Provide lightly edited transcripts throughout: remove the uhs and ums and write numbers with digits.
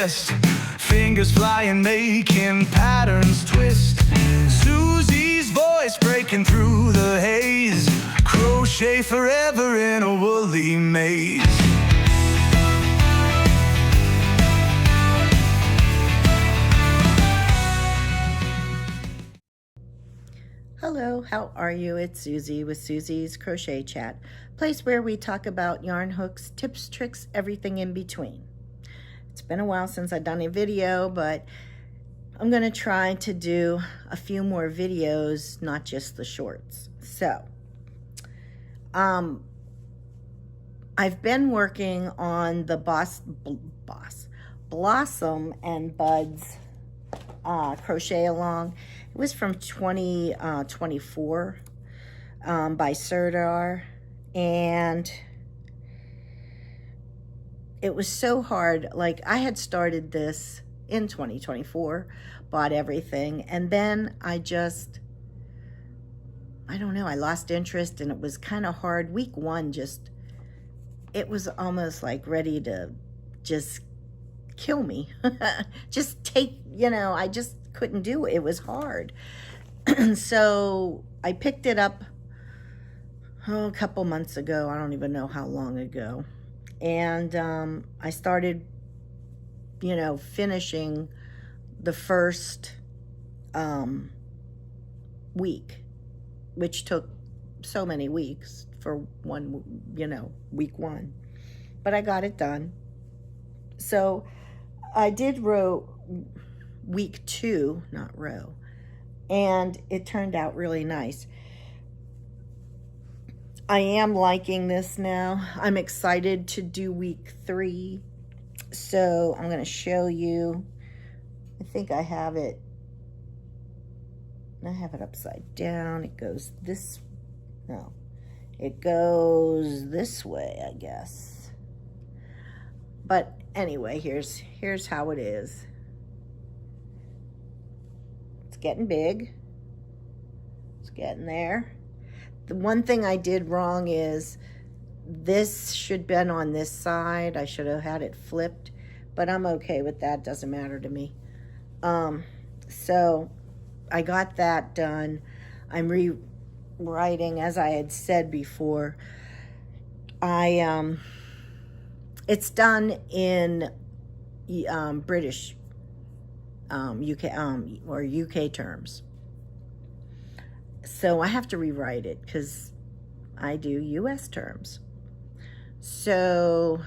chest, fingers flying, making patterns twist. Susie's voice breaking through the haze, crochet forever in a woolly maze. Hello, how are you? It's Susie with Susie's Crochet Chat, place where we talk about yarn hooks, tips, tricks, everything in between. It's been a while since I've done a video, but I'm going to try to do a few more videos, not just the shorts. So, I've been working on the Blossom and Buds crochet along. It was from 2024 by Serdar, and it was so hard. Like, I had started this in 2024, bought everything, and then I don't know, I lost interest, and it was kind of hard. Week one, it was almost like ready to just kill me. Just take, I just couldn't do it. It was hard. So I picked it up a couple months ago. I don't even know how long ago. And I started, finishing the first week, which took so many weeks for week one. But I got it done. So I did week 2, not row, and it turned out really nice. I am liking this now. I'm excited to do week 3. So I'm going to show you. I think I have it upside down. It goes this way, I guess. But anyway, here's how it is. It's getting big. It's getting there. The one thing I did wrong is this should have been on this side. I should have had it flipped, but I'm okay with that. Doesn't matter to me. So I got that done. I'm rewriting, as I had said before. It's done in British, UK, or UK terms. So I have to rewrite it because I do US terms. So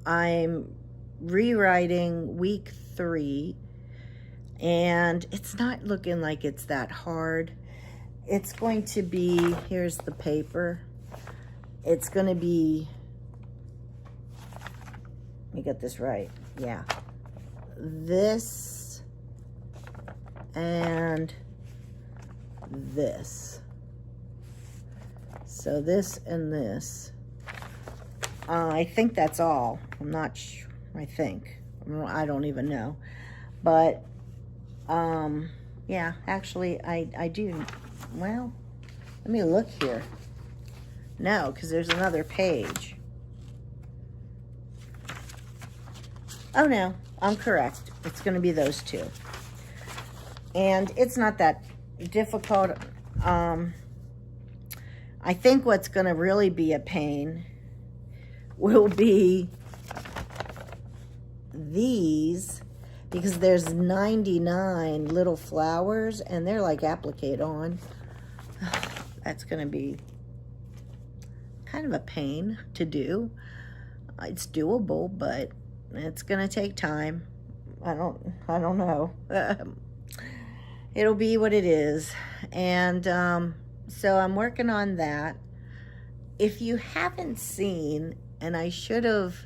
I'm rewriting week 3, and it's not looking like it's that hard. It's going to be, here's the paper. It's going to be, let me get this right. Yeah. This and this. So this and this. I think that's all. I'm not sure. I think. I don't even know. But, yeah, actually, I do. Well, let me look here. No, because there's another page. Oh, no, I'm correct. It's going to be those 2. And it's not that difficult. I think what's going to really be a pain will be these, because there's 99 little flowers, and they're like applique on. That's going to be kind of a pain to do. It's doable, but it's going to take time. I don't know. It'll be what it is. And so I'm working on that. If you haven't seen, and I should have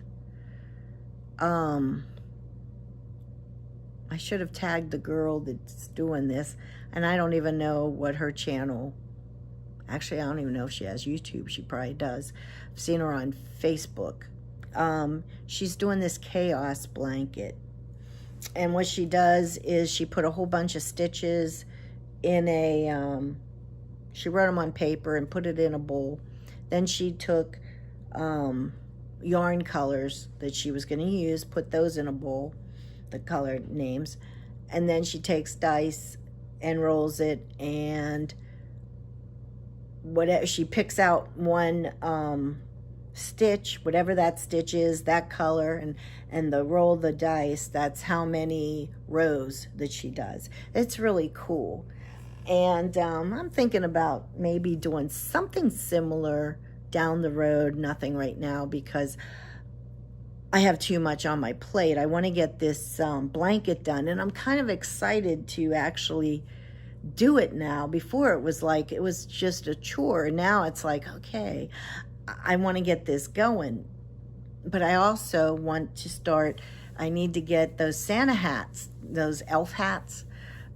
tagged the girl that's doing this, and I don't even know what her channel, actually I don't even know if she has YouTube. She probably does. I've seen her on Facebook. She's doing this chaos blanket, and what she does is she put a whole bunch of stitches in a she wrote them on paper and put it in a bowl. Then she took yarn colors that she was going to use, put those in a bowl, the color names. And then she takes dice and rolls it, and whatever, she picks out one stitch, whatever that stitch is, that color, and the roll the dice, that's how many rows that she does. It's really cool. And I'm thinking about maybe doing something similar down the road. Nothing right now because I have too much on my plate. I want to get this blanket done, and I'm kind of excited to actually do it now. Before it was like, it was just a chore, and now it's like, okay, I want to get this going. But I also want to start, I need to get those Santa hats, those elf hats,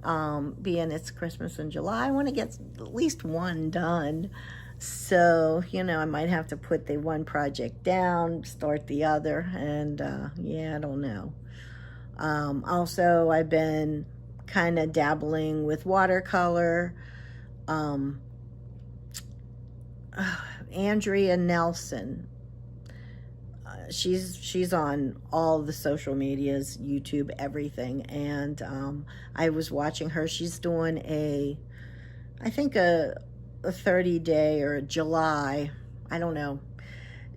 being it's Christmas in July. I want to get at least one done. So, you know, I might have to put the one project down, start the other, and yeah, I don't know. Also, I've been kind of dabbling with watercolor. Andrea Nelson, she's on all the social medias, YouTube, everything, and I was watching her. She's doing I think a 30-day or a July, I don't know.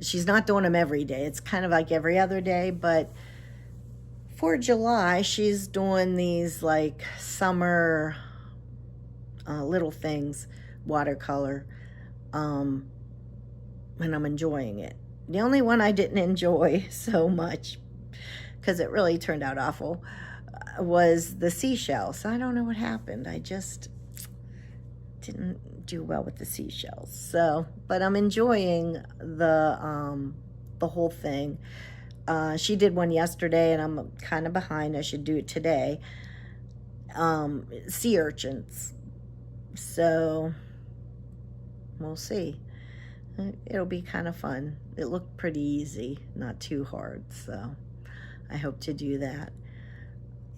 She's not doing them every day. It's kind of like every other day, but for July, she's doing these like summer little things, watercolor, and I'm enjoying it. The only one I didn't enjoy so much, because it really turned out awful, was the seashells. I don't know what happened. I just didn't do well with the seashells. So, but I'm enjoying the whole thing. She did one yesterday, and I'm kind of behind. I should do it today. Sea urchins. So, we'll see. It'll be kind of fun. It looked pretty easy, not too hard, so I hope to do that.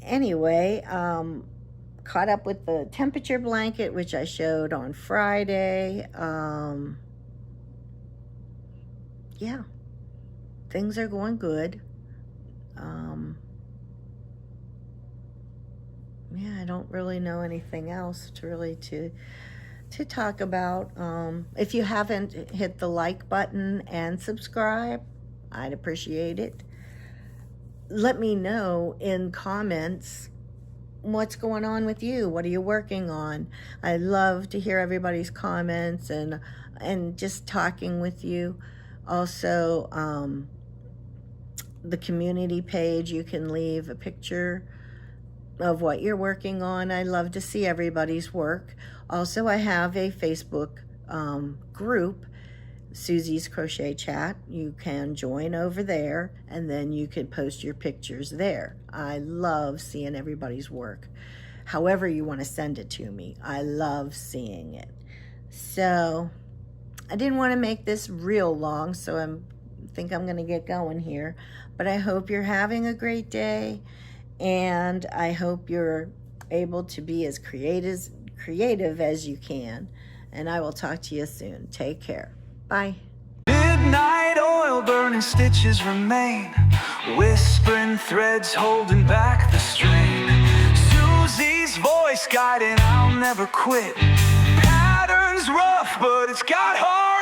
Anyway, caught up with the temperature blanket, which I showed on Friday. Yeah, things are going good. Yeah, I don't really know anything else to talk about. If you haven't hit the like button and subscribe, I'd appreciate it. Let me know in comments what's going on with you. What are you working on? I love to hear everybody's comments and just talking with you. Also, the community page, you can leave a picture of what you're working on. I love to see everybody's work. Also, I have a Facebook group, Susie's Crochet Chat. You can join over there, and then you can post your pictures there. I love seeing everybody's work. However you want to send it to me, I love seeing it. So, I didn't want to make this real long, so I think I'm going to get going here. But I hope you're having a great day, and I hope you're able to be as creative as you can. And I will talk to you soon. Take care. Bye. Midnight oil burning stitches remain, whispering threads holding back the strain. Susie's voice guiding, I'll never quit. Patterns rough, but it's got heart.